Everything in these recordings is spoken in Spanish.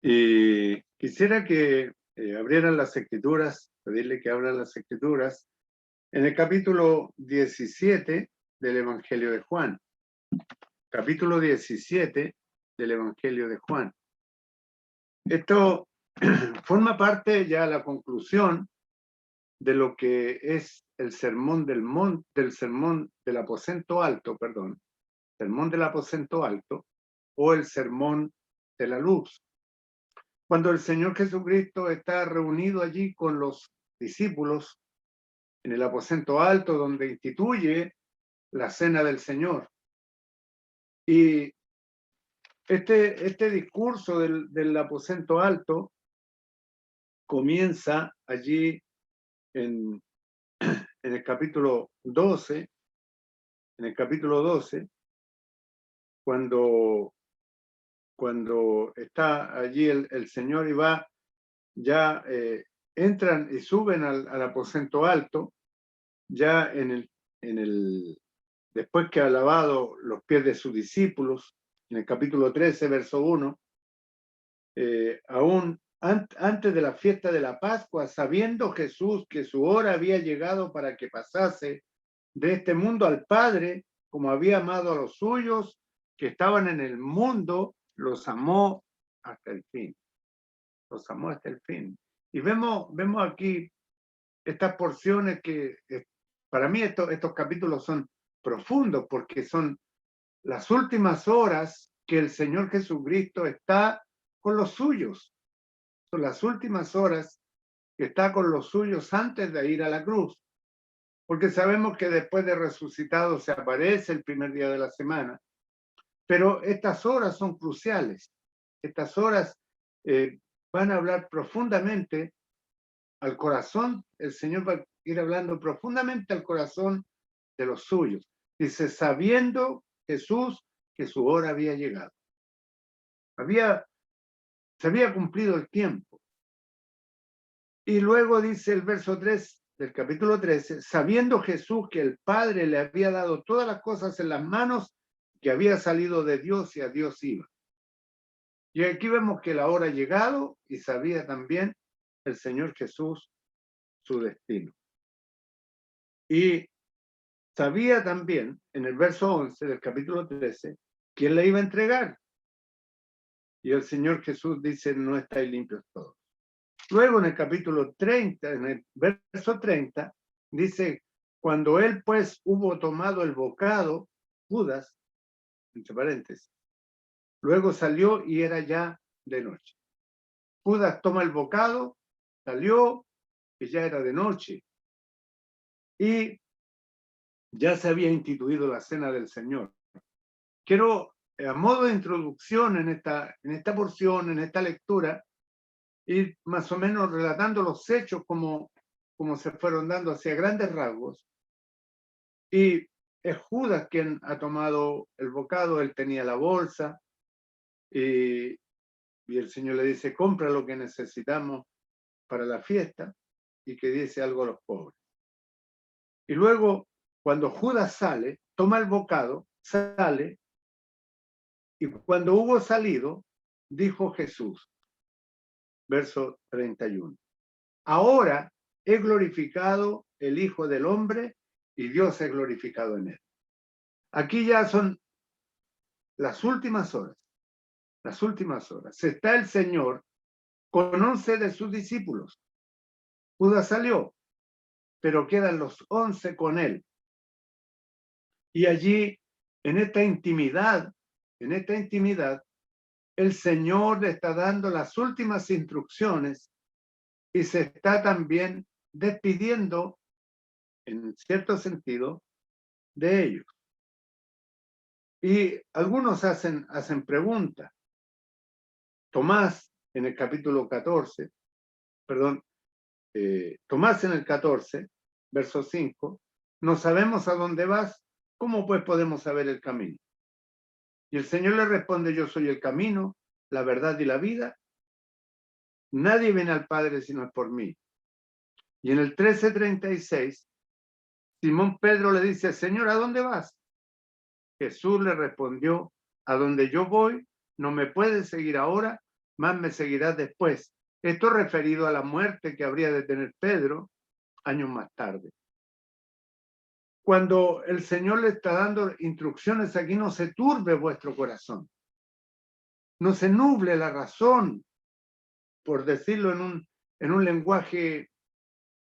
Y quisiera que abrieran las Escrituras, pedirle que abran las Escrituras, en el capítulo 17 del Evangelio de Juan. Capítulo 17 del Evangelio de Juan. Esto forma parte ya la conclusión de lo que es el sermón del sermón del aposento alto, sermón del aposento alto o el sermón de la luz. Cuando el Señor Jesucristo está reunido allí con los discípulos en el aposento alto donde instituye la cena del Señor. Y este discurso del aposento alto comienza allí en el capítulo 12, cuando está allí el Señor y va, ya entran y suben al aposento alto, ya después que ha lavado los pies de sus discípulos, en el capítulo 13, verso 1, aún antes de la fiesta de la Pascua, sabiendo Jesús que su hora había llegado para que pasase de este mundo al Padre, como había amado a los suyos que estaban en el mundo, los amó hasta el fin. Los amó hasta el fin. Y vemos aquí estas porciones que, para mí estos capítulos son profundos porque son las últimas horas que el Señor Jesucristo está con los suyos. Son las últimas horas que está con los suyos antes de ir a la cruz. Porque sabemos que después de resucitado se aparece el primer día de la semana. Pero estas horas son cruciales. Estas horas van a hablar profundamente al corazón. El Señor va a ir hablando profundamente al corazón de los suyos. Dice, sabiendo Jesús que su hora había llegado. Se había cumplido el tiempo. Y luego dice el verso 3 del capítulo 13, sabiendo Jesús que el Padre le había dado todas las cosas en las manos, que había salido de Dios y a Dios iba. Y aquí vemos que la hora ha llegado y sabía también el Señor Jesús su destino. Y sabía también, en el verso 11 del capítulo 13, quién le iba a entregar. Y el Señor Jesús dice, no estáis limpios todos. Luego en el capítulo 30, en el verso 30, dice, cuando él pues hubo tomado el bocado, Judas, entre paréntesis, luego salió y era ya de noche. Judas toma el bocado, salió y ya era de noche. Y ya se había instituido la cena del Señor. Quiero, a modo de introducción en esta porción, en esta lectura, ir más o menos relatando los hechos como se fueron dando hacia grandes rasgos. Y es Judas quien ha tomado el bocado, él tenía la bolsa, y el Señor le dice, compra lo que necesitamos para la fiesta y que diese algo a los pobres. Y luego, cuando Judas sale, toma el bocado, sale, y cuando hubo salido, dijo Jesús, verso 31, ahora he glorificado el Hijo del Hombre y Dios es glorificado en él. Aquí ya son las últimas horas. Las últimas horas. Está el Señor con 11 de sus discípulos. Judas salió, pero quedan los 11 con él. Y allí, en esta intimidad, el Señor le está dando las últimas instrucciones y se está también despidiendo, en cierto sentido, de ellos. Y algunos hacen preguntas. Tomás, en el capítulo 14, Tomás en el 14, verso 5, no sabemos a dónde vas, ¿cómo pues podemos saber el camino? Y el Señor le responde, yo soy el camino, la verdad y la vida. Nadie viene al Padre sino es por mí. Y en el 13:36, Simón Pedro le dice, Señor, ¿a dónde vas? Jesús le respondió, a donde yo voy, no me puedes seguir ahora, más me seguirás después. Esto referido a la muerte que habría de tener Pedro años más tarde. Cuando el Señor le está dando instrucciones aquí, no se turbe vuestro corazón. No se nuble la razón, por decirlo en un lenguaje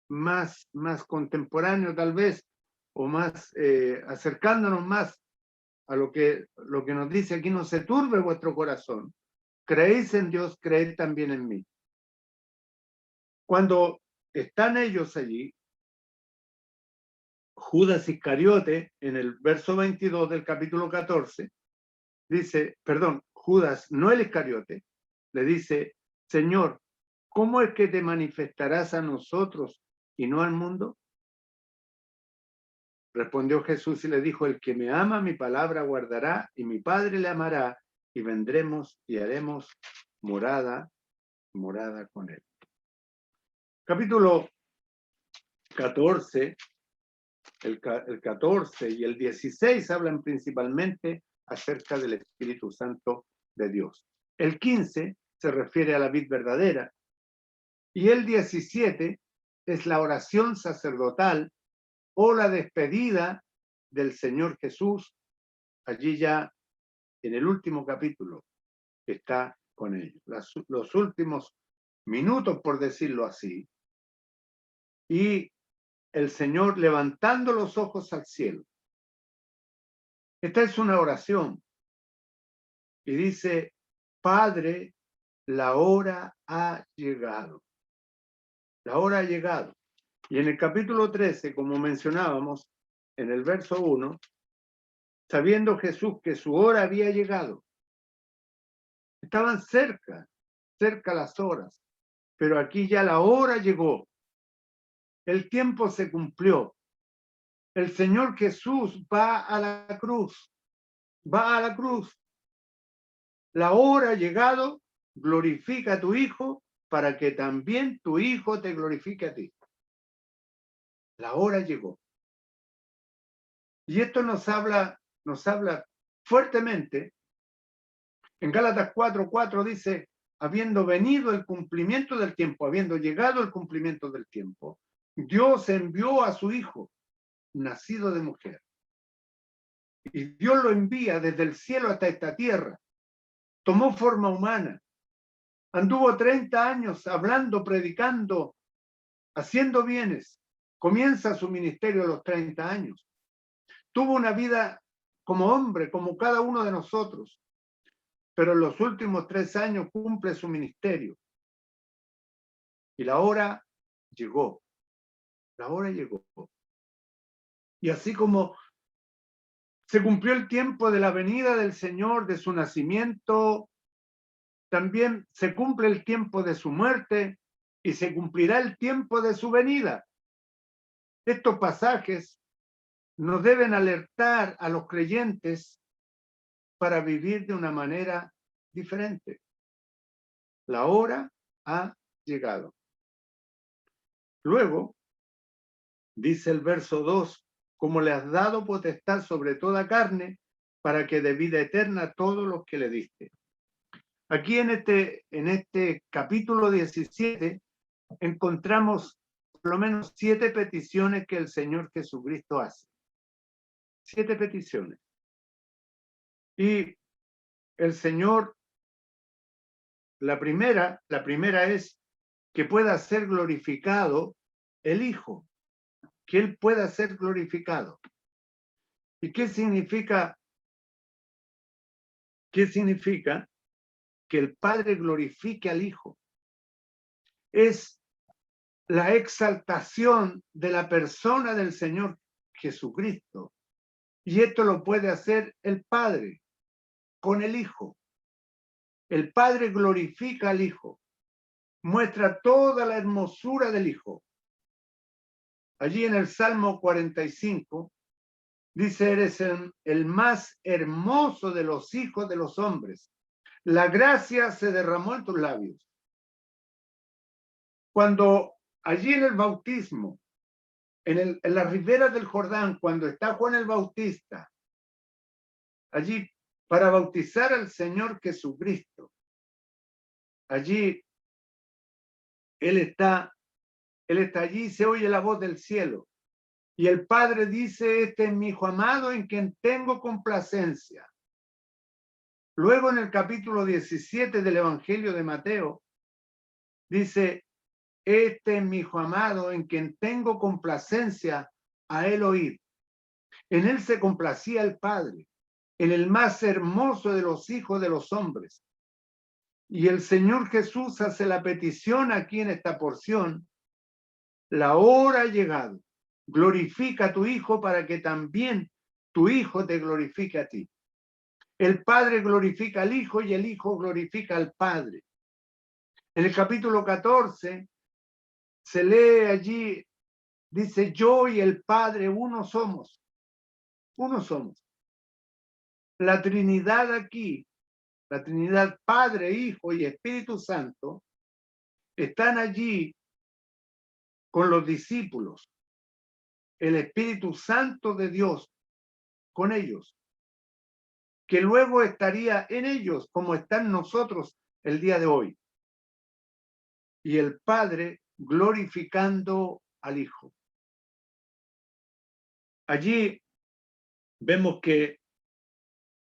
más contemporáneo tal vez, o más acercándonos más a lo que nos dice aquí, no se turbe vuestro corazón. Creéis en Dios, creed también en mí. Cuando están ellos allí, Judas Iscariote, en el verso 22 del capítulo 14, dice, perdón, Judas, no el Iscariote, le dice, Señor, ¿cómo es que te manifestarás a nosotros y no al mundo? Respondió Jesús y le dijo, el que me ama mi palabra guardará y mi Padre le amará y vendremos y haremos morada con él. Capítulo 14, el 14 y el 16 hablan principalmente acerca del Espíritu Santo de Dios. El 15 se refiere a la vid verdadera y el 17 es la oración sacerdotal o la despedida del Señor Jesús, allí ya en el último capítulo está con ellos, los últimos minutos, por decirlo así, y el Señor levantando los ojos al cielo. Esta es una oración y dice, Padre, la hora ha llegado. La hora ha llegado. Y en el capítulo 13, como mencionábamos, en el verso 1, sabiendo Jesús que su hora había llegado, estaban cerca las horas, pero aquí ya la hora llegó, el tiempo se cumplió, el Señor Jesús va a la cruz, la hora ha llegado, glorifica a tu Hijo para que también tu Hijo te glorifique a ti. La hora llegó. Y esto nos habla fuertemente. En Gálatas 4:4 dice, habiendo venido el cumplimiento del tiempo, habiendo llegado el cumplimiento del tiempo, Dios envió a su Hijo, nacido de mujer. Y Dios lo envía desde el cielo hasta esta tierra. Tomó forma humana. Anduvo 30 años hablando, predicando, haciendo bienes. Comienza su ministerio a los 30 años. Tuvo una vida como hombre, como cada uno de nosotros. Pero en los últimos 3 años cumple su ministerio. Y la hora llegó. La hora llegó. Y así como se cumplió el tiempo de la venida del Señor, de su nacimiento, también se cumple el tiempo de su muerte y se cumplirá el tiempo de su venida. Estos pasajes nos deben alertar a los creyentes para vivir de una manera diferente. La hora ha llegado. Luego, dice el verso 2, como le has dado potestad sobre toda carne, para que dé vida eterna a todos los que le diste. Aquí en este capítulo 17 encontramos por lo menos 7 peticiones que el Señor Jesucristo hace. 7 peticiones. Y el Señor, la primera es que pueda ser glorificado el Hijo, que Él pueda ser glorificado. ¿Y qué significa? ¿Qué significa? Que el Padre glorifique al Hijo. Es la exaltación de la persona del Señor Jesucristo. Y esto lo puede hacer el Padre con el Hijo. El Padre glorifica al Hijo. Muestra toda la hermosura del Hijo. Allí en el Salmo 45 dice, eres el más hermoso de los hijos de los hombres. La gracia se derramó en tus labios. Cuando allí en el bautismo, en las riberas del Jordán, cuando está Juan el Bautista, allí para bautizar al Señor Jesucristo, allí Él está allí y se oye la voz del cielo. Y el Padre dice, este es mi Hijo amado en quien tengo complacencia. Luego en el capítulo 17 del Evangelio de Mateo, dice, este es mi Hijo amado en quien tengo complacencia, a él oír. En él se complacía el Padre, en el más hermoso de los hijos de los hombres. Y el Señor Jesús hace la petición aquí en esta porción, la hora ha llegado, glorifica a tu Hijo para que también tu Hijo te glorifique a ti. El Padre glorifica al Hijo y el Hijo glorifica al Padre. En el capítulo 14 se lee allí, dice, yo y el Padre uno somos, uno somos. La Trinidad aquí, la Trinidad Padre, Hijo y Espíritu Santo, están allí con los discípulos. El Espíritu Santo de Dios con ellos, que luego estaría en ellos como están nosotros el día de hoy. Y el Padre glorificando al Hijo. Allí vemos que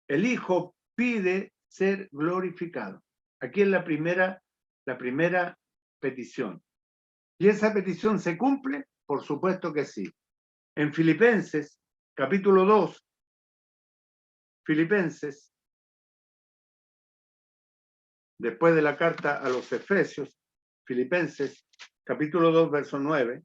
el Hijo pide ser glorificado. Aquí es la primera petición. ¿Y esa petición se cumple? Por supuesto que sí. En Filipenses, capítulo 2, Filipenses, después de la carta a los Efesios, Filipenses, capítulo 2, verso 9,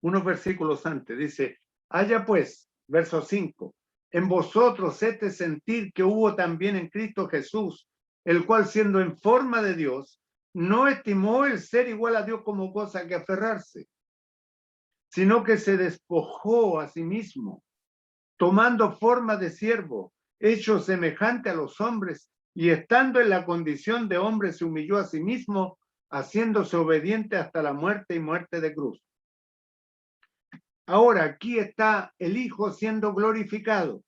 unos versículos antes, dice, haya pues, verso 5, en vosotros este sentir que hubo también en Cristo Jesús, el cual siendo en forma de Dios, no estimó el ser igual a Dios como cosa que aferrarse, sino que se despojó a sí mismo, tomando forma de siervo, hecho semejante a los hombres, y estando en la condición de hombre se humilló a sí mismo, haciéndose obediente hasta la muerte y muerte de cruz. Ahora, aquí está el Hijo siendo glorificado,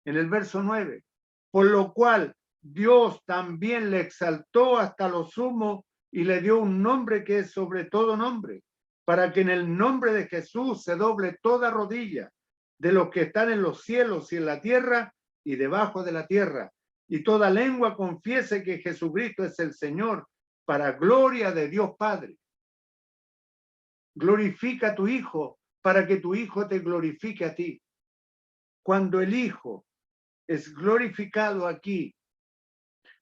en el verso 9, por lo cual Dios también le exaltó hasta lo sumo y le dio un nombre que es sobre todo nombre, para que en el nombre de Jesús se doble toda rodilla de los que están en los cielos y en la tierra y debajo de la tierra, y toda lengua confiese que Jesucristo es el Señor, para gloria de Dios Padre. Glorifica a tu Hijo para que tu Hijo te glorifique a ti. Cuando el Hijo es glorificado aquí,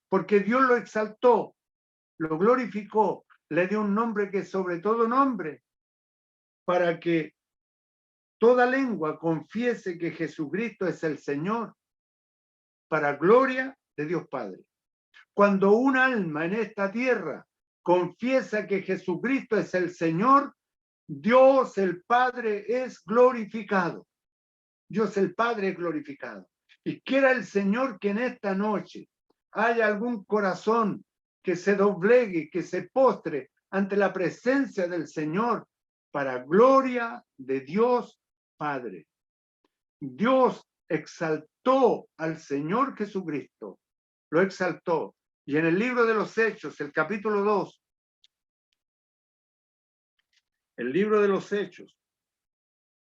porque Dios lo exaltó, lo glorificó, le dio un nombre que es sobre todo nombre, para que toda lengua confiese que Jesucristo es el Señor, para gloria de Dios Padre. Cuando un alma en esta tierra confiesa que Jesucristo es el Señor, Dios el Padre es glorificado. Dios el Padre es glorificado. Y quiera el Señor que en esta noche haya algún corazón que se doblegue, que se postre ante la presencia del Señor para gloria de Dios Padre. Dios exaltó al Señor Jesucristo, lo exaltó. Y en el libro de los Hechos, el capítulo 2, el libro de los Hechos,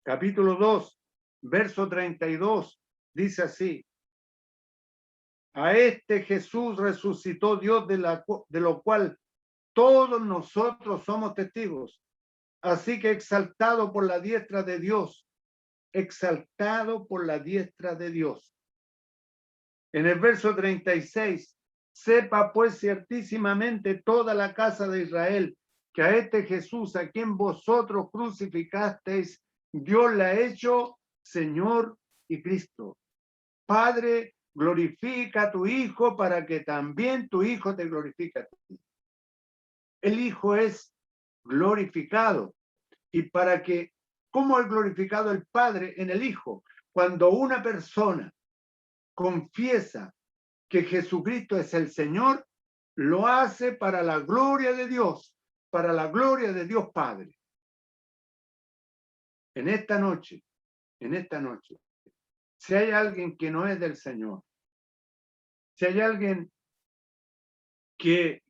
capítulo 2, verso 32, dice así, a este Jesús resucitó Dios de lo cual todos nosotros somos testigos. Así que exaltado por la diestra de Dios, exaltado por la diestra de Dios. En el verso 36, sepa pues ciertísimamente toda la casa de Israel que a este Jesús a quien vosotros crucificasteis, Dios le ha hecho Señor y Cristo. Padre, glorifica a tu Hijo para que también tu Hijo te glorifique a ti. El Hijo es glorificado. Y para que, ¿cómo es glorificado el Padre en el Hijo? Cuando una persona confiesa que Jesucristo es el Señor, lo hace para la gloria de Dios, para la gloria de Dios Padre. En esta noche, si hay alguien que no es del Señor, Si hay alguien que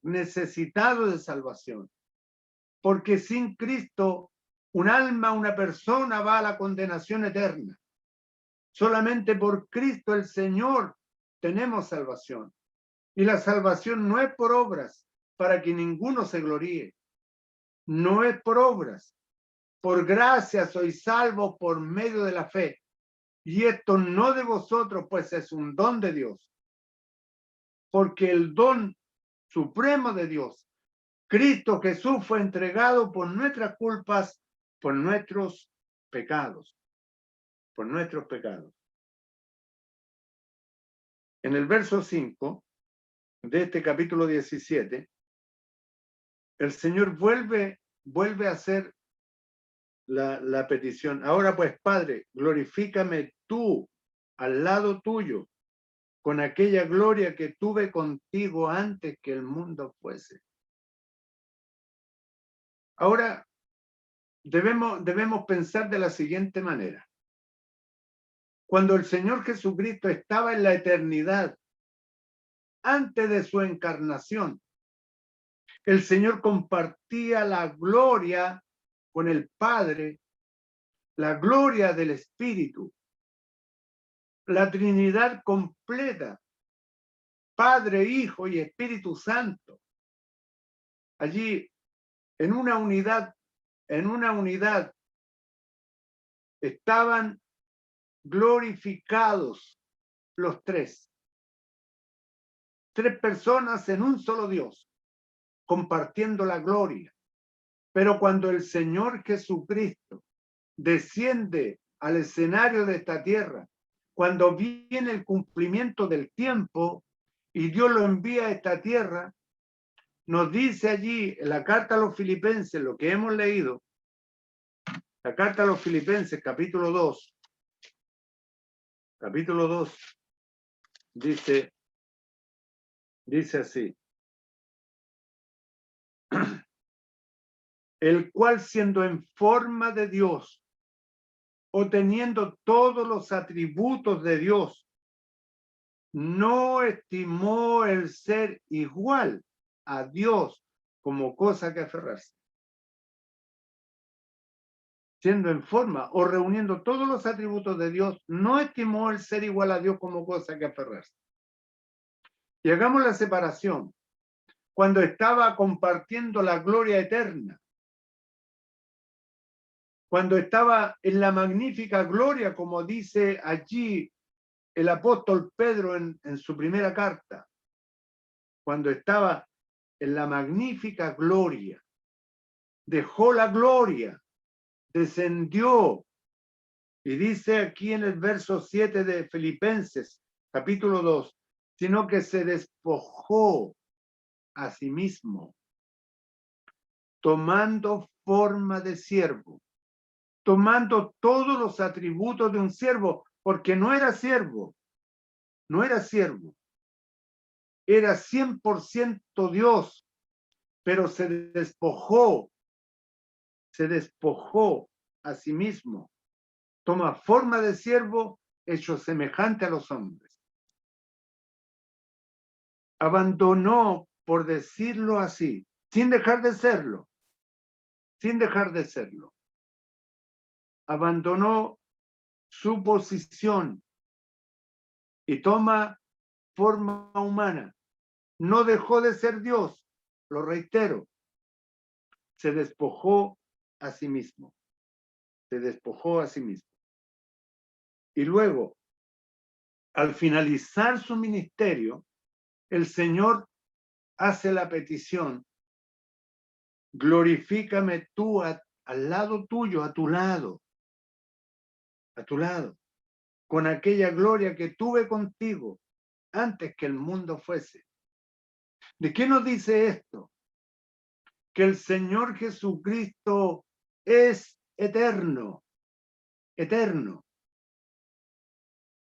necesitado de salvación, porque sin Cristo un alma, una persona va a la condenación eterna. Solamente por Cristo el Señor tenemos salvación. Y la salvación no es por obras, para que ninguno se gloríe. No es por obras. Por gracia sois salvos por medio de la fe. Y esto no de vosotros, pues es un don de Dios. Porque el don supremo de Dios, Cristo Jesús, fue entregado por nuestras culpas, por nuestros pecados. Por nuestros pecados. En el verso 5 de este capítulo 17, el Señor vuelve a hacer la petición. Ahora pues, Padre, glorifícame tú al lado tuyo con aquella gloria que tuve contigo antes que el mundo fuese. Ahora debemos pensar de la siguiente manera. Cuando el Señor Jesucristo estaba en la eternidad, antes de su encarnación, el Señor compartía la gloria con el Padre, la gloria del Espíritu, la Trinidad completa, Padre, Hijo y Espíritu Santo. Allí, en una unidad, estaban glorificados los tres. Tres personas en un solo Dios, compartiendo la gloria. Pero cuando el Señor Jesucristo desciende al escenario de esta tierra, cuando viene el cumplimiento del tiempo y Dios lo envía a esta tierra, nos dice allí en la carta a los Filipenses, lo que hemos leído, la carta a los Filipenses, capítulo 2, dice así: el cual, siendo en forma de Dios, o teniendo todos los atributos de Dios, no estimó el ser igual a Dios como cosa que aferrarse. Siendo en forma o reuniendo todos los atributos de Dios, no estimó el ser igual a Dios como cosa que aferrarse. Y hagamos la separación. Cuando estaba compartiendo la gloria eterna, cuando estaba en la magnífica gloria, como dice allí el apóstol Pedro en su primera carta, cuando estaba en la magnífica gloria, dejó la gloria, descendió, y dice aquí en el verso 7 de Filipenses, capítulo 2, sino que se despojó a sí mismo, tomando forma de siervo, tomando todos los atributos de un siervo, porque no era siervo, era 100% Dios, pero se despojó a sí mismo, toma forma de siervo, hecho semejante a los hombres. Abandonó, por decirlo así, sin dejar de serlo, abandonó su posición y toma forma humana. No dejó de ser Dios, lo reitero, se despojó a sí mismo. Y luego, al finalizar su ministerio, el Señor hace la petición: glorifícame tú al lado tuyo, a tu lado, con aquella gloria que tuve contigo antes que el mundo fuese. ¿De qué nos dice esto? Que el Señor Jesucristo es eterno,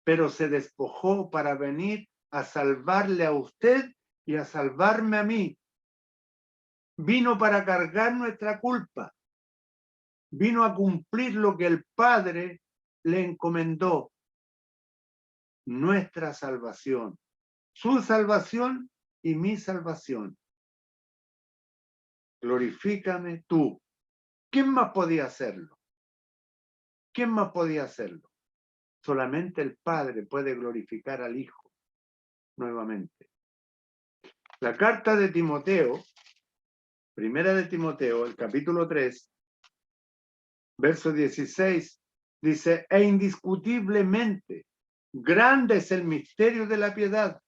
pero se despojó para venir a salvarle a usted y a salvarme a mí. Vino para cargar nuestra culpa. Vino a cumplir lo que el Padre le encomendó. nuestra salvación, su salvación y mi salvación. Glorifícame tú. ¿Quién más podía hacerlo? ¿Quién más podía hacerlo? Solamente el Padre puede glorificar al Hijo nuevamente. La carta de Timoteo, primera de Timoteo, el capítulo 3, verso 16, dice, e indiscutiblemente, grande es el misterio de la piedad.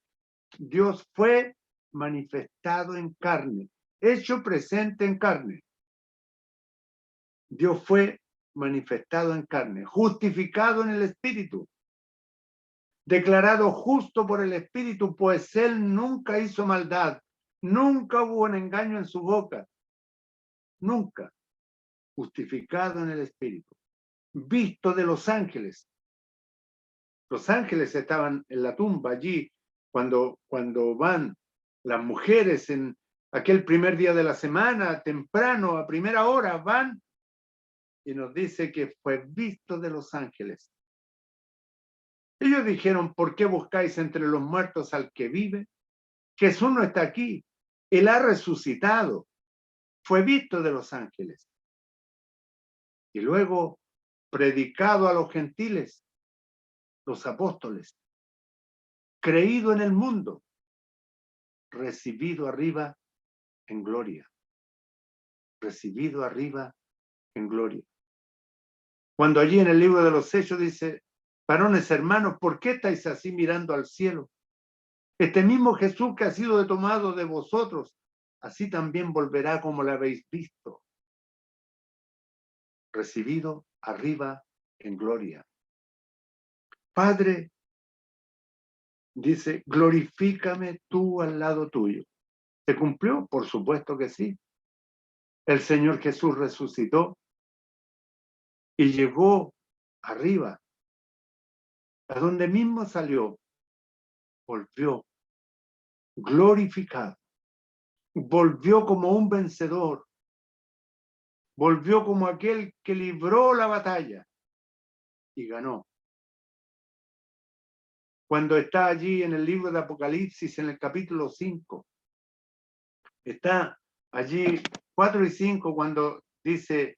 Dios fue manifestado en carne, hecho presente en carne. Dios fue manifestado en carne, justificado en el Espíritu, declarado justo por el Espíritu, pues Él nunca hizo maldad, nunca hubo un engaño en su boca, nunca, justificado en el Espíritu, visto de los ángeles. Los ángeles estaban en la tumba allí cuando van las mujeres en aquel primer día de la semana, temprano, a primera hora, van y nos dice que fue visto de los ángeles. Ellos dijeron, ¿por qué buscáis entre los muertos al que vive? Jesús no está aquí, Él ha resucitado, fue visto de los ángeles. Y luego predicado a los gentiles, los apóstoles, creído en el mundo, recibido arriba en gloria. Recibido arriba en gloria. Cuando allí en el libro de los Hechos dice, varones hermanos, ¿por qué estáis así mirando al cielo? Este mismo Jesús que ha sido tomado de vosotros, así también volverá como lo habéis visto. Recibido arriba en gloria. Padre, dice, glorifícame tú al lado tuyo. ¿Se cumplió? Por supuesto que sí. El Señor Jesús resucitó y llegó arriba, a donde mismo salió, volvió glorificado, volvió como un vencedor, volvió como aquel que libró la batalla y ganó. Cuando está allí en el libro de Apocalipsis, en el capítulo 5, está allí 4 y 5, cuando dice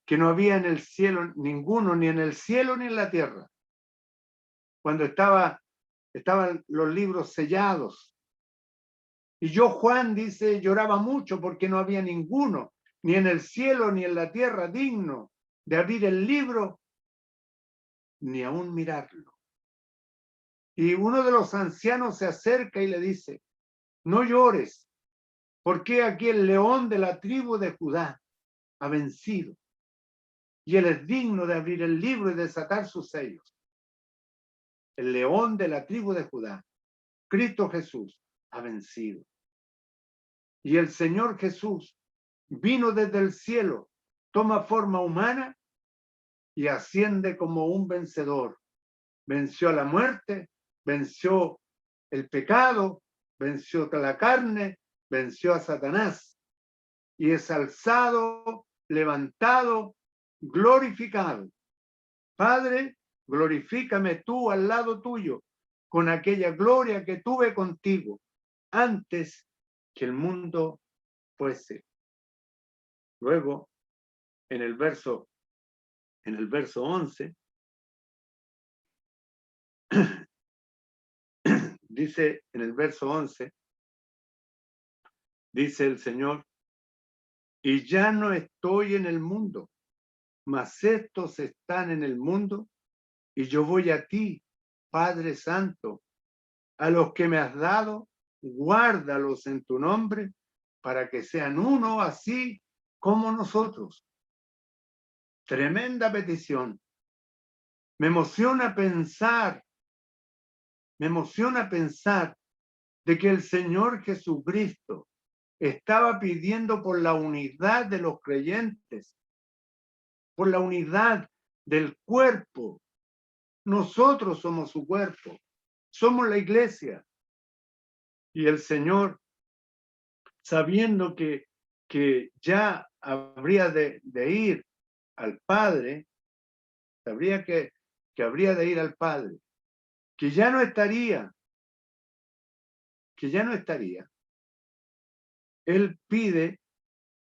que no había en el cielo ninguno, ni en el cielo ni en la tierra. Cuando estaban los libros sellados. Y yo, Juan, dice, lloraba mucho porque no había ninguno, ni en el cielo ni en la tierra, digno de abrir el libro, ni aún mirarlo. Y uno de los ancianos se acerca y le dice, no llores, porque aquí el león de la tribu de Judá ha vencido, y él es digno de abrir el libro y desatar sus sellos. El león de la tribu de Judá, Cristo Jesús, ha vencido. Y el Señor Jesús vino desde el cielo, toma forma humana y asciende como un vencedor. Venció a la muerte, venció el pecado, venció a la carne, venció a Satanás y es alzado, levantado, glorificado. Padre, glorifícame tú al lado tuyo con aquella gloria que tuve contigo antes que el mundo fuese. Luego, en el verso 11, dice en el verso 11, dice el Señor, y ya no estoy en el mundo, mas estos están en el mundo, y yo voy a ti, Padre Santo, a los que me has dado, guárdalos en tu nombre, para que sean uno así como nosotros. Tremenda petición. Me emociona pensar de que el Señor Jesucristo estaba pidiendo por la unidad de los creyentes, por la unidad del cuerpo. Nosotros somos su cuerpo, somos la iglesia. Y el Señor, sabiendo que ya habría de ir al Padre, sabría que habría de ir al Padre. que ya no estaría, Él pide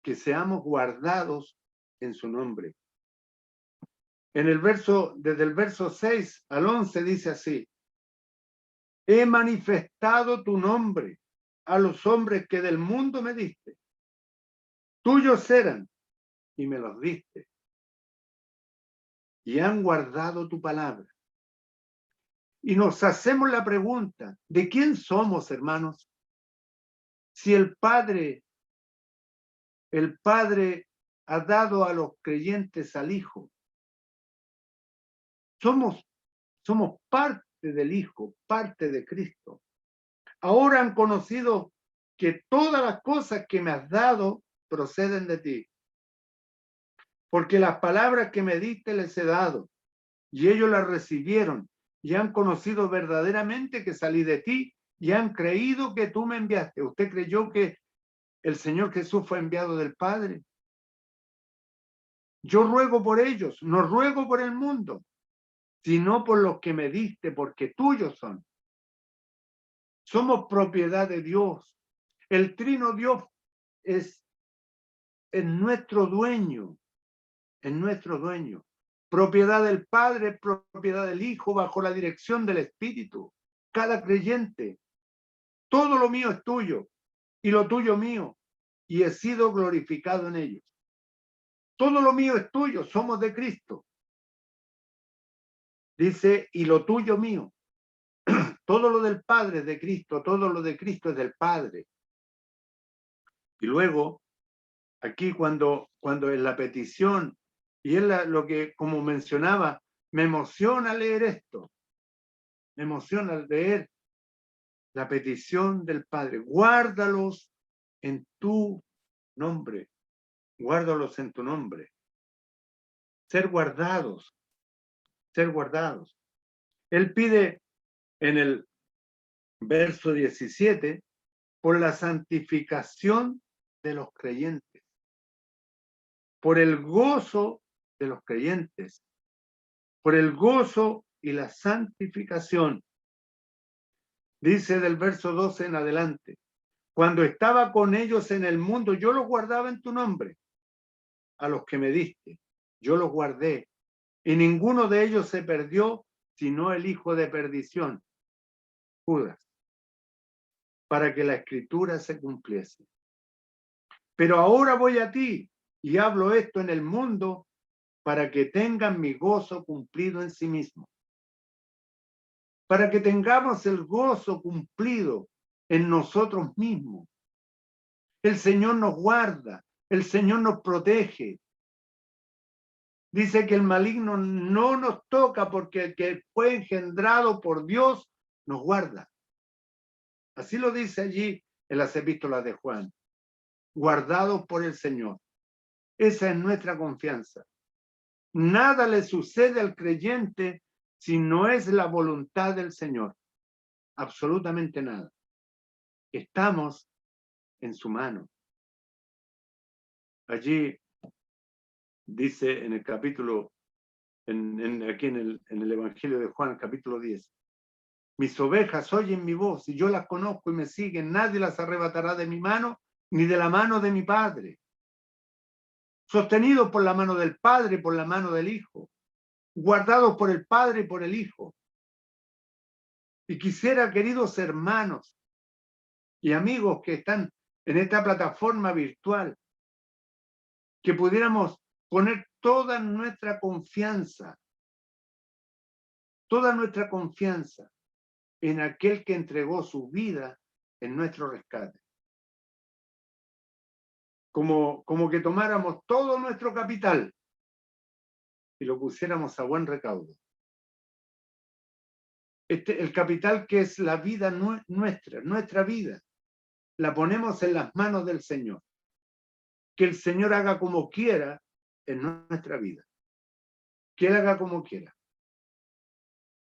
que seamos guardados en su nombre. Desde el verso 6 al 11 dice así: he manifestado tu nombre a los hombres que del mundo me diste. Tuyos eran y me los diste. Y han guardado tu palabra. Y nos hacemos la pregunta, ¿de quién somos, hermanos? Si el Padre ha dado a los creyentes al Hijo. Somos parte del Hijo, parte de Cristo. Ahora han conocido que todas las cosas que me has dado proceden de ti. Porque las palabras que me diste les he dado, y ellos las recibieron, y han conocido verdaderamente que salí de ti, y han creído que tú me enviaste. ¿Usted creyó que el Señor Jesús fue enviado del Padre? Yo ruego por ellos, no ruego por el mundo, sino por los que me diste, porque tuyos son. Somos propiedad de Dios. El trino Dios es nuestro dueño, propiedad del Padre, propiedad del Hijo, bajo la dirección del Espíritu. Cada creyente, todo lo mío es tuyo y lo tuyo mío, y he sido glorificado en ellos. Todo lo mío es tuyo, somos de Cristo. Dice, y lo tuyo mío. Todo lo del Padre es de Cristo, todo lo de Cristo es del Padre. Y luego, aquí cuando en la petición, y es lo que, como mencionaba, me emociona leer esto, me emociona leer la petición del Padre. Guárdalos en tu nombre, guárdalos en tu nombre. Ser guardados. Él pide en el verso 17 por la santificación de los creyentes, por el gozo de los creyentes, por el gozo y la santificación. Dice del verso 12 en adelante: cuando estaba con ellos en el mundo, yo los guardaba en tu nombre. A los que me diste, yo los guardé, y ninguno de ellos se perdió, sino el hijo de perdición, Judas, para que la escritura se cumpliese. Pero ahora voy a ti y hablo esto en el mundo para que tengan mi gozo cumplido en sí mismo. Para que tengamos el gozo cumplido en nosotros mismos. El Señor nos guarda, el Señor nos protege. Dice que el maligno no nos toca porque el que fue engendrado por Dios nos guarda. Así lo dice allí en las epístolas de Juan. Guardados por el Señor. Esa es nuestra confianza. Nada le sucede al creyente si no es la voluntad del Señor. Absolutamente nada. Estamos en su mano. Allí dice en el capítulo, aquí en el Evangelio de Juan, capítulo 10. Mis ovejas oyen mi voz y yo las conozco y me siguen. Nadie las arrebatará de mi mano ni de la mano de mi Padre. Sostenidos por la mano del Padre y por la mano del Hijo. Guardados por el Padre y por el Hijo. Y quisiera, queridos hermanos y amigos que están en esta plataforma virtual, que pudiéramos poner toda nuestra confianza en aquel que entregó su vida en nuestro rescate. Como que tomáramos todo nuestro capital y lo pusiéramos a buen recaudo. El capital que es la vida nuestra vida, la ponemos en las manos del Señor. Que el Señor haga como quiera en nuestra vida. Que Él haga como quiera.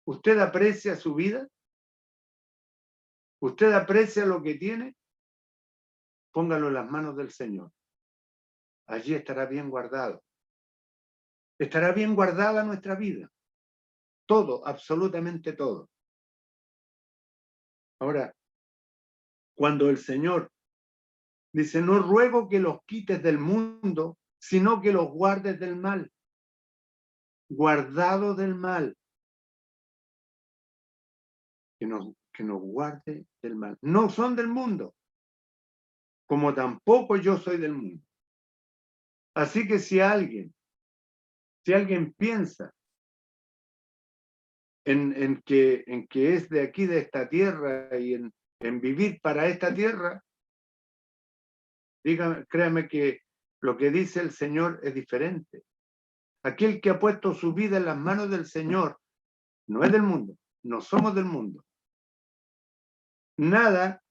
¿Usted aprecia su vida? ¿Usted aprecia lo que tiene? Póngalo en las manos del Señor. Allí estará bien guardado. Estará bien guardada nuestra vida. Todo, absolutamente todo. Ahora, cuando el Señor dice, no ruego que los quites del mundo, sino que los guardes del mal. Guardado del mal. Que nos guarde del mal. No son del mundo, como tampoco yo soy del mundo. Así que si alguien piensa en que es de aquí, de esta tierra, y en vivir para esta tierra, créame que lo que dice el Señor es diferente. Aquel que ha puesto su vida en las manos del Señor no es del mundo, no somos del mundo. Nada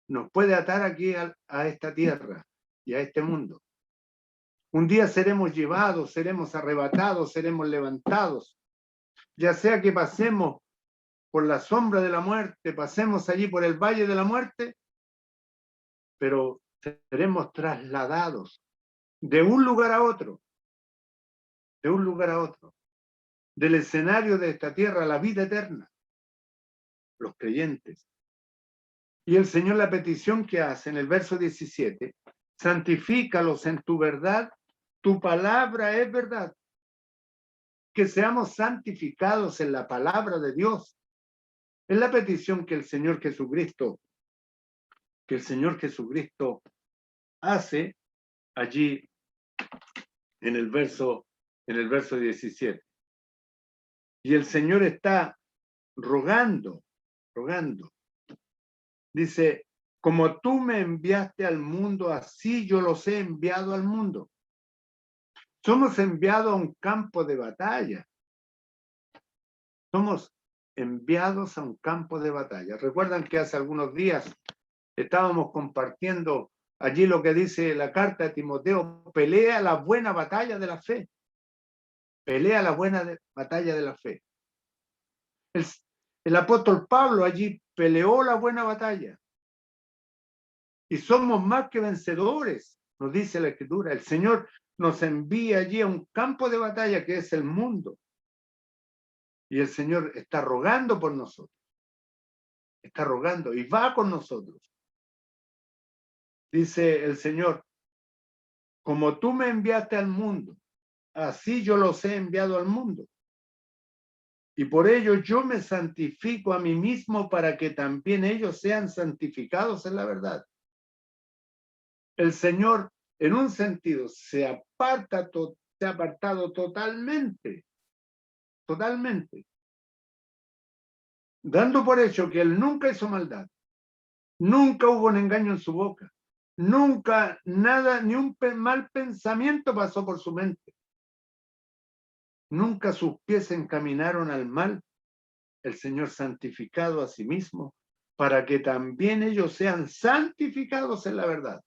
nos puede atar aquí a esta tierra y a este mundo. Un día seremos llevados, seremos arrebatados, seremos levantados, ya sea que pasemos por la sombra de la muerte, pasemos allí por el valle de la muerte, pero seremos trasladados de un lugar a otro, del escenario de esta tierra a la vida eterna, los creyentes. Y el Señor, la petición que hace en el verso 17, santifícalos en tu verdad, tu palabra es verdad. Que seamos santificados en la palabra de Dios. Es la petición que el Señor Jesucristo hace allí en el verso 17. Y el Señor está rogando. Dice, como tú me enviaste al mundo, así yo los he enviado al mundo. Somos enviados a un campo de batalla. Somos enviados a un campo de batalla. Recuerdan que hace algunos días estábamos compartiendo allí lo que dice la carta de Timoteo: pelea la buena batalla de la fe. Pelea la buena batalla de la fe. El apóstol Pablo allí peleó la buena batalla. Y somos más que vencedores, nos dice la Escritura. El Señor nos envía allí a un campo de batalla que es el mundo. Y el Señor está rogando por nosotros. Está rogando y va con nosotros. Dice el Señor, como tú me enviaste al mundo, así yo los he enviado al mundo. Y por ello yo me santifico a mí mismo para que también ellos sean santificados en la verdad. El Señor, en un sentido, se ha apartado totalmente, dando por hecho que Él nunca hizo maldad, nunca hubo un engaño en su boca, nunca nada, ni un mal pensamiento pasó por su mente. Nunca sus pies se encaminaron al mal. El Señor santificado a sí mismo para que también ellos sean santificados en la verdad.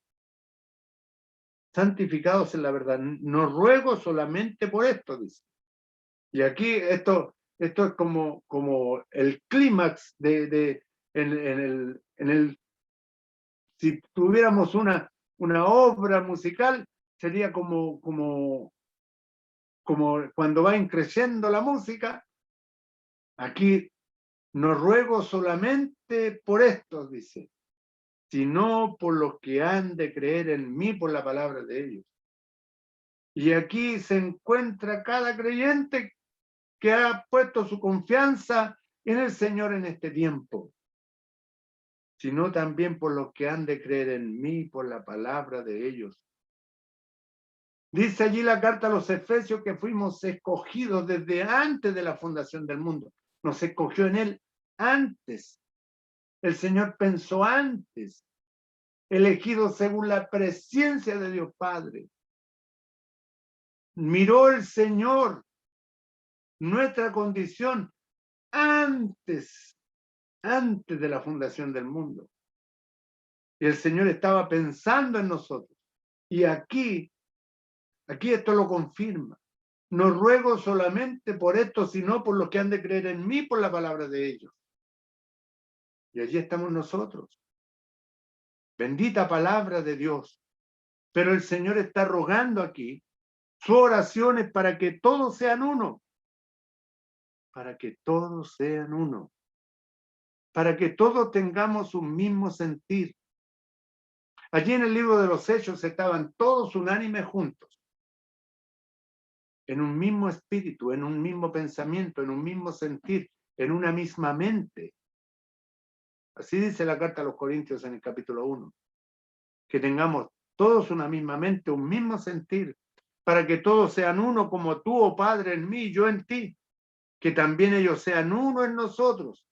Santificados en la verdad. No ruego solamente por esto, dice. Y aquí esto es como el clímax si tuviéramos una obra musical, sería como cuando va increciendo la música. Aquí no ruego solamente por esto, dice, sino por los que han de creer en mí por la palabra de ellos. Y aquí se encuentra cada creyente que ha puesto su confianza en el Señor en este tiempo, sino también por los que han de creer en mí por la palabra de ellos. Dice allí la carta a los Efesios que fuimos escogidos desde antes de la fundación del mundo. Nos escogió en Él antes. El Señor pensó antes. Elegido según la presencia de Dios Padre. Miró el Señor nuestra condición antes de la fundación del mundo. Y el Señor estaba pensando en nosotros. Y aquí esto lo confirma. No ruego solamente por esto, sino por los que han de creer en mí por la palabra de ellos. Y allí estamos nosotros. Bendita palabra de Dios. Pero el Señor está rogando aquí. Su oración es para que todos sean uno. Para que todos sean uno. para que todos tengamos un mismo sentir. Allí en el libro de los Hechos estaban todos unánimes juntos, en un mismo espíritu, en un mismo pensamiento, en un mismo sentir, en una misma mente. Así dice la carta a los Corintios en el capítulo 1, que tengamos todos una misma mente, un mismo sentir, para que todos sean uno como tú, oh Padre, en mí y yo en ti, que también ellos sean uno en nosotros,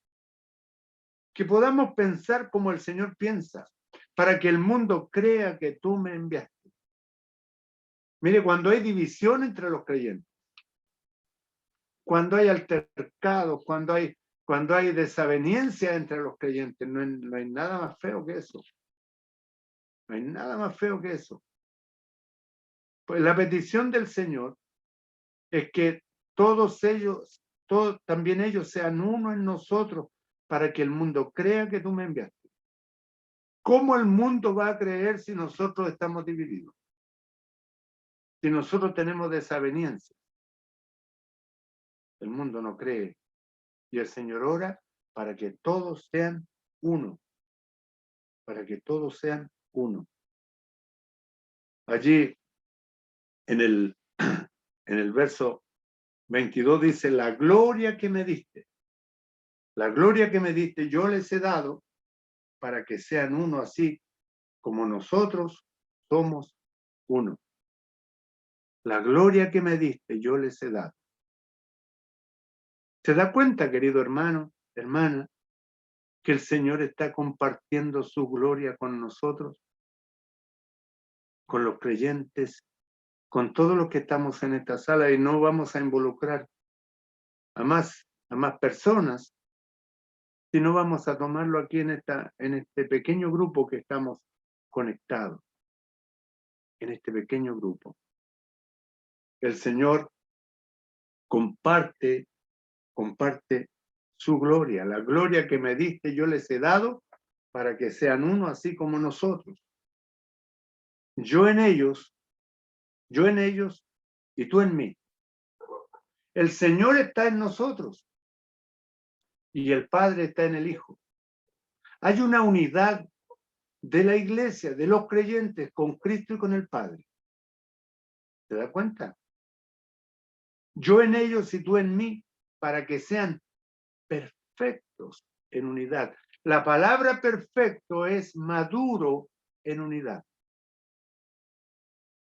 que podamos pensar como el Señor piensa, para que el mundo crea que tú me enviaste. Mire, cuando hay división entre los creyentes, cuando hay altercados, cuando hay desaveniencia entre los creyentes, no hay nada más feo que eso. No hay nada más feo que eso. Pues la petición del Señor es que todos ellos, también ellos sean uno en nosotros, para que el mundo crea que tú me enviaste. ¿Cómo el mundo va a creer si nosotros estamos divididos? Si nosotros tenemos desaveniencia. El mundo no cree. Y el Señor ora para que todos sean uno. Para que todos sean uno. Allí, en el verso 22 dice, la gloria que me diste. La gloria que me diste yo les he dado para que sean uno así como nosotros somos uno. La gloria que me diste yo les he dado. ¿Se da cuenta, querido hermano, hermana, que el Señor está compartiendo su gloria con nosotros, con los creyentes, con todos los que estamos en esta sala, y no vamos a involucrar a más personas, sino vamos a tomarlo aquí en este pequeño grupo que estamos conectados, en este pequeño grupo. El Señor comparte su gloria, la gloria que me diste yo les he dado para que sean uno así como nosotros. Yo en ellos y tú en mí. El Señor está en nosotros y el Padre está en el Hijo. Hay una unidad de la iglesia, de los creyentes con Cristo y con el Padre. ¿Se da cuenta? Yo en ellos y tú en mí, para que sean perfectos en unidad. La palabra perfecto es maduro en unidad.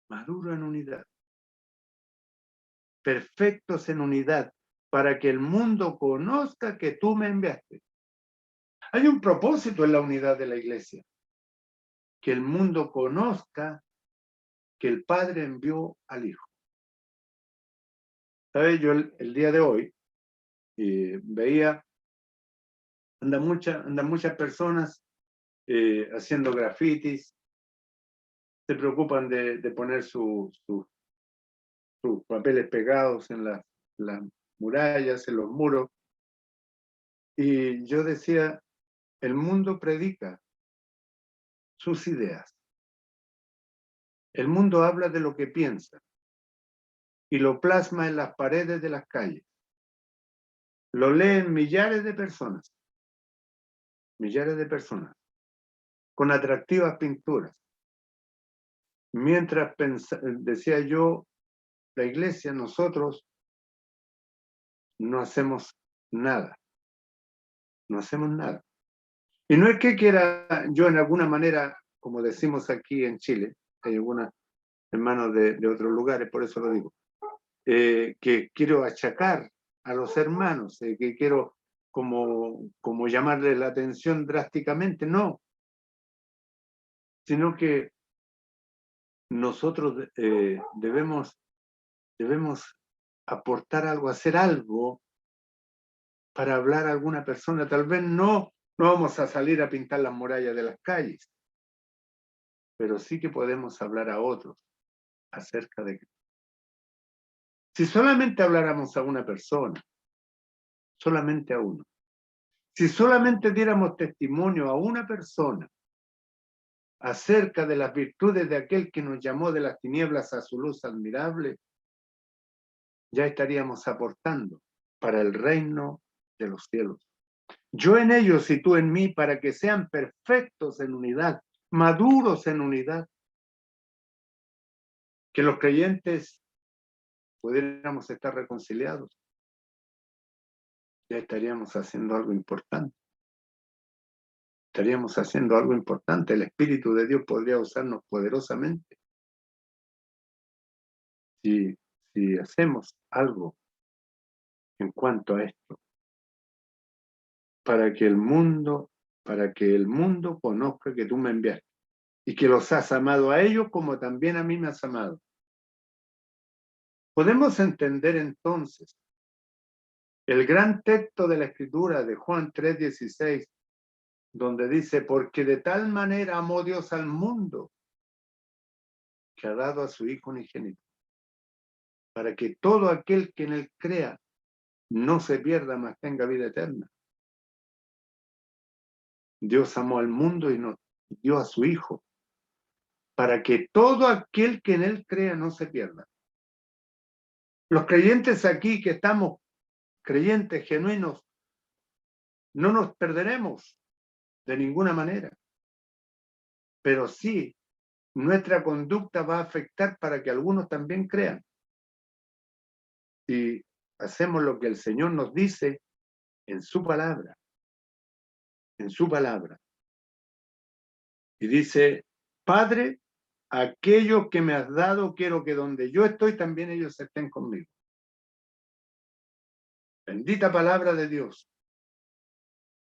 Maduro en unidad. Perfectos en unidad, para que el mundo conozca que tú me enviaste. Hay un propósito en la unidad de la iglesia. Que el mundo conozca que el Padre envió al Hijo. ¿Sabes? Yo el día de hoy veía, andan muchas personas haciendo grafitis, se preocupan de poner sus papeles pegados en las murallas, en los muros. Y yo decía, el mundo predica sus ideas. El mundo habla de lo que piensa y lo plasma en las paredes de las calles. Lo leen millares de personas, con atractivas pinturas. Mientras decía yo, la iglesia, nosotros no hacemos nada. No hacemos nada. Y no es que quiera yo en alguna manera, como decimos aquí en Chile, hay algunos hermanos de otros lugares, por eso lo digo, que quiero achacar a los hermanos, que quiero como llamarles la atención drásticamente, no, sino que nosotros debemos aportar algo, hacer algo para hablar a alguna persona. Tal vez no vamos a salir a pintar las murallas de las calles, pero sí que podemos hablar a otros acerca de... Si solamente habláramos a una persona, solamente a uno, si solamente diéramos testimonio a una persona acerca de las virtudes de aquel que nos llamó de las tinieblas a su luz admirable, ya estaríamos aportando para el reino de los cielos. Yo en ellos y tú en mí, para que sean perfectos en unidad, maduros en unidad. Que los creyentes pudiéramos estar reconciliados. Ya estaríamos haciendo algo importante. Estaríamos haciendo algo importante. El Espíritu de Dios podría usarnos poderosamente si hacemos algo en cuanto a esto, para que el mundo conozca que tú me enviaste y que los has amado a ellos como también a mí me has amado. Podemos entender entonces el gran texto de la Escritura de Juan 3:16, donde dice, porque de tal manera amó Dios al mundo que ha dado a su Hijo unigénito, para que todo aquel que en él crea no se pierda, mas tenga vida eterna. Dios amó al mundo y nos dio a su Hijo, para que todo aquel que en él crea no se pierda. Los creyentes aquí que estamos, creyentes genuinos, no nos perderemos de ninguna manera, pero sí nuestra conducta va a afectar para que algunos también crean. Si hacemos lo que el Señor nos dice en su palabra, y dice, Padre, aquellos que me has dado, quiero que donde yo estoy también ellos estén conmigo. Bendita palabra de Dios.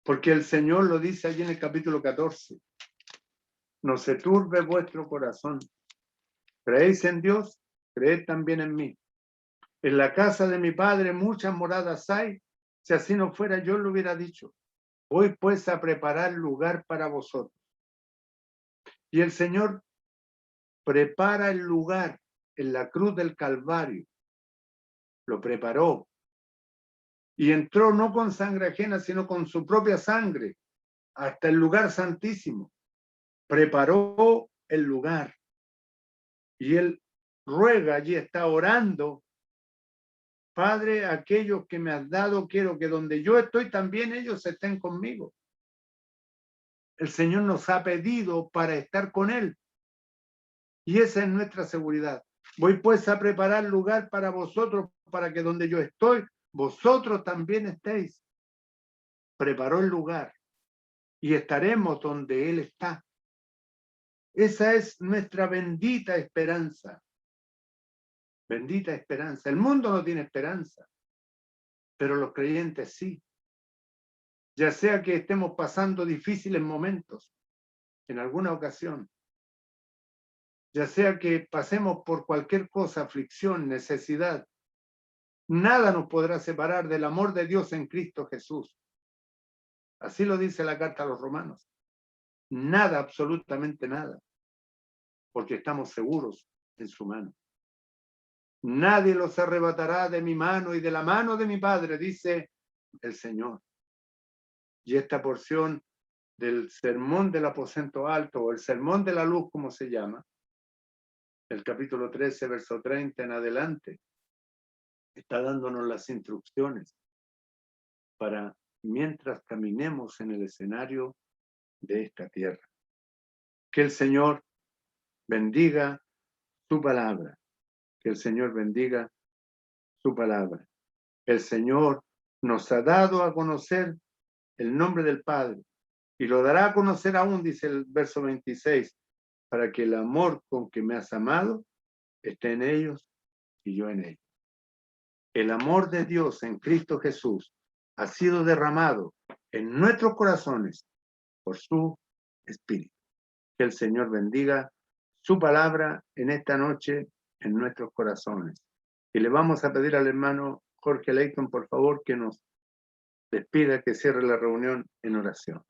Porque el Señor lo dice allí en el capítulo 14. No se turbe vuestro corazón. ¿Creéis en Dios? Creed también en mí. En la casa de mi Padre muchas moradas hay. Si así no fuera, yo lo hubiera dicho. Voy pues a preparar lugar para vosotros. Y el Señor prepara el lugar en la cruz del Calvario. Lo preparó. Y entró no con sangre ajena, sino con su propia sangre, hasta el lugar santísimo. Preparó el lugar. Y él ruega, allí está orando, Padre, aquellos que me has dado, quiero que donde yo estoy también ellos estén conmigo. El Señor nos ha pedido para estar con Él. Y esa es nuestra seguridad. Voy pues a preparar lugar para vosotros, para que donde yo estoy, vosotros también estéis. Preparó el lugar y estaremos donde Él está. Esa es nuestra bendita esperanza. Bendita esperanza. El mundo no tiene esperanza, pero los creyentes sí. Ya sea que estemos pasando difíciles momentos en alguna ocasión, ya sea que pasemos por cualquier cosa, aflicción, necesidad, nada nos podrá separar del amor de Dios en Cristo Jesús. Así lo dice la carta a los romanos. Nada, absolutamente nada, porque estamos seguros en su mano. Nadie los arrebatará de mi mano y de la mano de mi Padre, dice el Señor. Y esta porción del sermón del aposento alto, o el sermón de la luz, como se llama, el capítulo 13, verso 30 en adelante, está dándonos las instrucciones para mientras caminemos en el escenario de esta tierra. Que el Señor bendiga su palabra, que el Señor bendiga su palabra. El Señor nos ha dado a conocer el nombre del Padre y lo dará a conocer aún, dice el verso 26, para que el amor con que me has amado esté en ellos y yo en ellos. El amor de Dios en Cristo Jesús ha sido derramado en nuestros corazones por su Espíritu. Que el Señor bendiga su palabra en esta noche en nuestros corazones. Y le vamos a pedir al hermano Jorge Leighton, por favor, que nos despida, que cierre la reunión en oración.